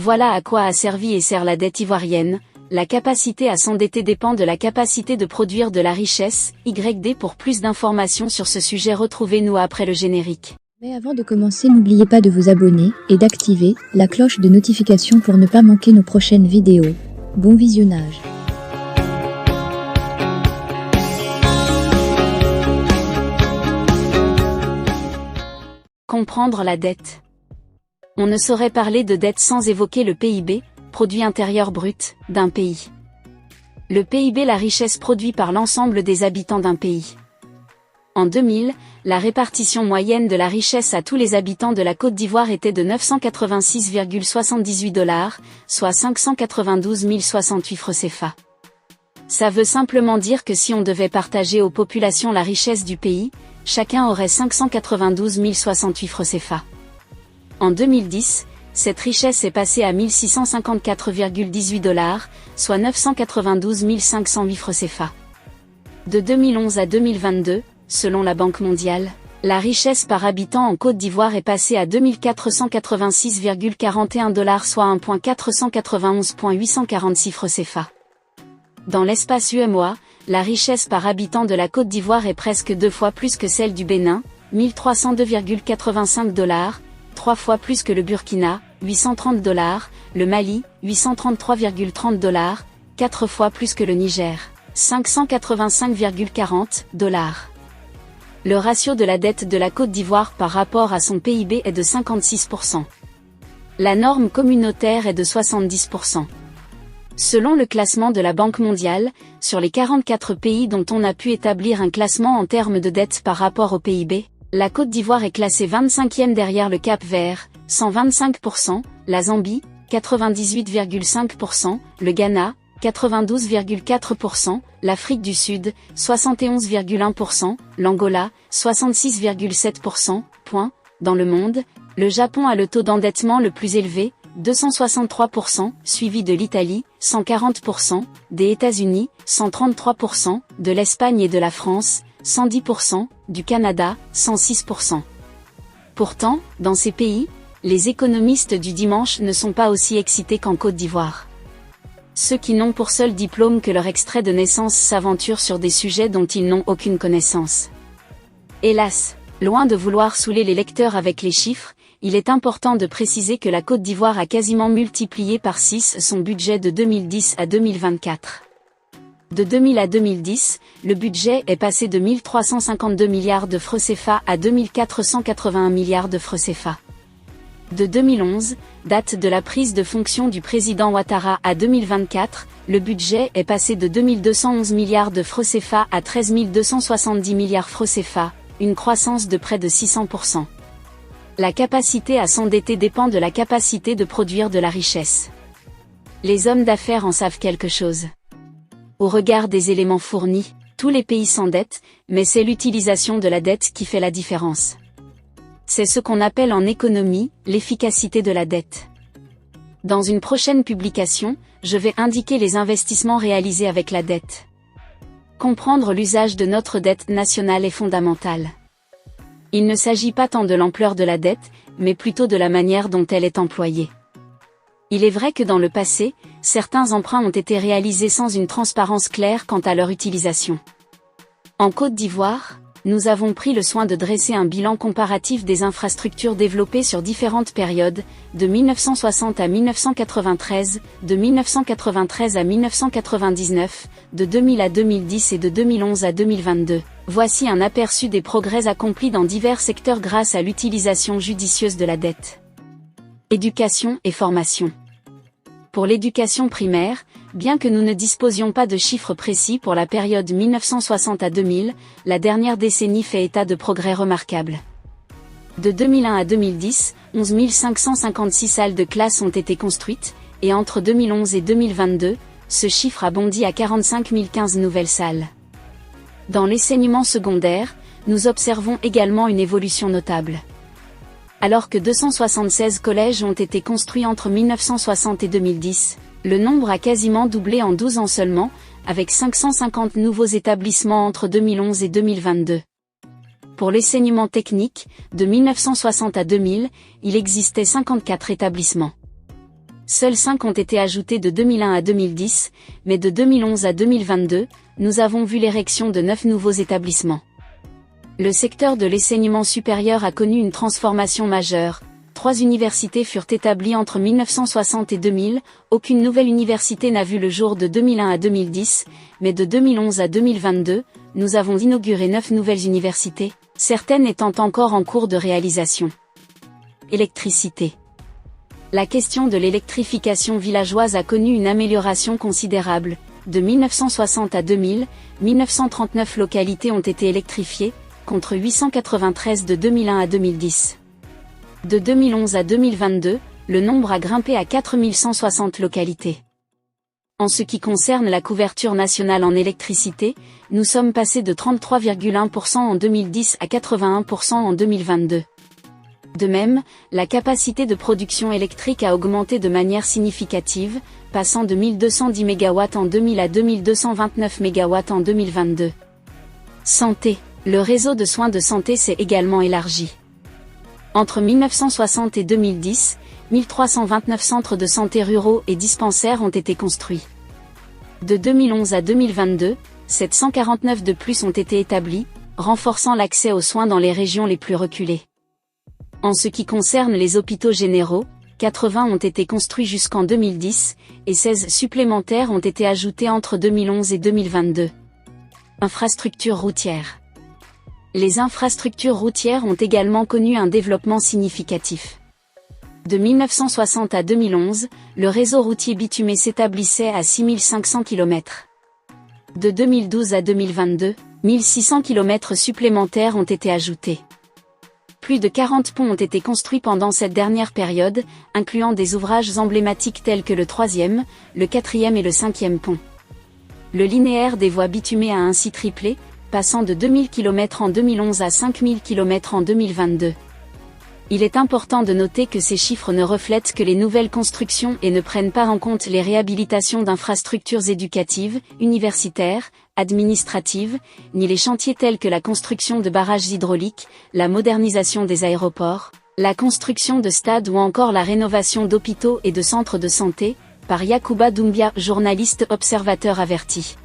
Voilà à quoi a servi et sert la dette ivoirienne. La capacité à s'endetter dépend de la capacité de produire de la richesse. YD. Pour plus d'informations sur ce sujet, retrouvez-nous après le générique. Mais avant de commencer, n'oubliez pas de vous abonner et d'activer la cloche de notification pour ne pas manquer nos prochaines vidéos. Bon visionnage. Comprendre la dette. On ne saurait parler de dette sans évoquer le PIB, produit intérieur brut, d'un pays. Le PIB, la richesse produite par l'ensemble des habitants d'un pays. En 2000, la répartition moyenne de la richesse à tous les habitants de la Côte d'Ivoire était de 986,78 $, soit 592 068 francs CFA. Ça veut simplement dire que si on devait partager aux populations la richesse du pays, chacun aurait 592 068 francs CFA. En 2010, cette richesse est passée à 1654,18 $, soit 992 508 francs CFA. De 2011 à 2022, selon la Banque mondiale, la richesse par habitant en Côte d'Ivoire est passée à 2486,41 $, soit 1,491,846 francs CFA. Dans l'espace UEMOA, la richesse par habitant de la Côte d'Ivoire est presque 2 fois plus que celle du Bénin, 1302,85 $, 3 fois plus que le Burkina, 830 $, le Mali, 833,30 $, 4 fois plus que le Niger, 585,40 $. Le ratio de la dette de la Côte d'Ivoire par rapport à son PIB est de 56%. La norme communautaire est de 70%. Selon le classement de la Banque mondiale, sur les 44 pays dont on a pu établir un classement en termes de dette par rapport au PIB, la Côte d'Ivoire est classée 25e derrière le Cap-Vert, 125%, la Zambie, 98,5%, le Ghana, 92,4%, l'Afrique du Sud, 71,1%, l'Angola, 66,7%. Dans le monde, le Japon a le taux d'endettement le plus élevé, 263%, suivi de l'Italie, 140%, des États-Unis, 133%, de l'Espagne et de la France, 110%, du Canada, 106%. Pourtant, dans ces pays, les économistes du dimanche ne sont pas aussi excités qu'en Côte d'Ivoire. Ceux qui n'ont pour seul diplôme que leur extrait de naissance s'aventurent sur des sujets dont ils n'ont aucune connaissance. Hélas, loin de vouloir saouler les lecteurs avec les chiffres, il est important de préciser que la Côte d'Ivoire a quasiment multiplié par 6 son budget de 2010 à 2024. De 2000 à 2010, le budget est passé de 1352 milliards de francs CFA à 2481 milliards de francs CFA. De 2011, date de la prise de fonction du président Ouattara, à 2024, le budget est passé de 2211 milliards de francs CFA à 13 270 milliards francs CFA, une croissance de près de 600%. La capacité à s'endetter dépend de la capacité de produire de la richesse. Les hommes d'affaires en savent quelque chose. Au regard des éléments fournis, tous les pays s'endettent, mais c'est l'utilisation de la dette qui fait la différence. C'est ce qu'on appelle en économie, l'efficacité de la dette. Dans une prochaine publication, je vais indiquer les investissements réalisés avec la dette. Comprendre l'usage de notre dette nationale est fondamental. Il ne s'agit pas tant de l'ampleur de la dette, mais plutôt de la manière dont elle est employée. Il est vrai que dans le passé, certains emprunts ont été réalisés sans une transparence claire quant à leur utilisation. En Côte d'Ivoire, nous avons pris le soin de dresser un bilan comparatif des infrastructures développées sur différentes périodes, de 1960 à 1993, de 1993 à 1999, de 2000 à 2010 et de 2011 à 2022. Voici un aperçu des progrès accomplis dans divers secteurs grâce à l'utilisation judicieuse de la dette. Éducation et formation. Pour l'éducation primaire, bien que nous ne disposions pas de chiffres précis pour la période 1960 à 2000, la dernière décennie fait état de progrès remarquables. De 2001 à 2010, 11 556 salles de classe ont été construites, et entre 2011 et 2022, ce chiffre a bondi à 45 015 nouvelles salles. Dans l'enseignement secondaire, nous observons également une évolution notable. Alors que 276 collèges ont été construits entre 1960 et 2010, le nombre a quasiment doublé en 12 ans seulement, avec 550 nouveaux établissements entre 2011 et 2022. Pour l'enseignement technique, de 1960 à 2000, il existait 54 établissements. Seuls 5 ont été ajoutés de 2001 à 2010, mais de 2011 à 2022, nous avons vu l'érection de 9 nouveaux établissements. Le secteur de l'enseignement supérieur a connu une transformation majeure. 3 universités furent établies entre 1960 et 2000, aucune nouvelle université n'a vu le jour de 2001 à 2010, mais de 2011 à 2022, nous avons inauguré 9 nouvelles universités, certaines étant encore en cours de réalisation. Électricité. La question de l'électrification villageoise a connu une amélioration considérable. De 1960 à 2000, 1939 localités ont été électrifiées, contre 893 de 2001 à 2010. De 2011 à 2022, le nombre a grimpé à 4160 localités. En ce qui concerne la couverture nationale en électricité, nous sommes passés de 33,1% en 2010 à 81% en 2022. De même, la capacité de production électrique a augmenté de manière significative, passant de 1210 MW en 2000 à 2229 MW en 2022. Santé. Le réseau de soins de santé s'est également élargi. Entre 1960 et 2010, 1329 centres de santé ruraux et dispensaires ont été construits. De 2011 à 2022, 749 de plus ont été établis, renforçant l'accès aux soins dans les régions les plus reculées. En ce qui concerne les hôpitaux généraux, 80 ont été construits jusqu'en 2010, et 16 supplémentaires ont été ajoutés entre 2011 et 2022. Infrastructures routières. Les infrastructures routières ont également connu un développement significatif. De 1960 à 2011, le réseau routier bitumé s'établissait à 6500 km. De 2012 à 2022, 1600 km supplémentaires ont été ajoutés. Plus de 40 ponts ont été construits pendant cette dernière période, incluant des ouvrages emblématiques tels que le 3e, le 4e et le 5e pont. Le linéaire des voies bitumées a ainsi triplé, passant de 2000 km en 2011 à 5000 km en 2022. Il est important de noter que ces chiffres ne reflètent que les nouvelles constructions et ne prennent pas en compte les réhabilitations d'infrastructures éducatives, universitaires, administratives, ni les chantiers tels que la construction de barrages hydrauliques, la modernisation des aéroports, la construction de stades ou encore la rénovation d'hôpitaux et de centres de santé, par Yacouba Doumbia, journaliste observateur averti.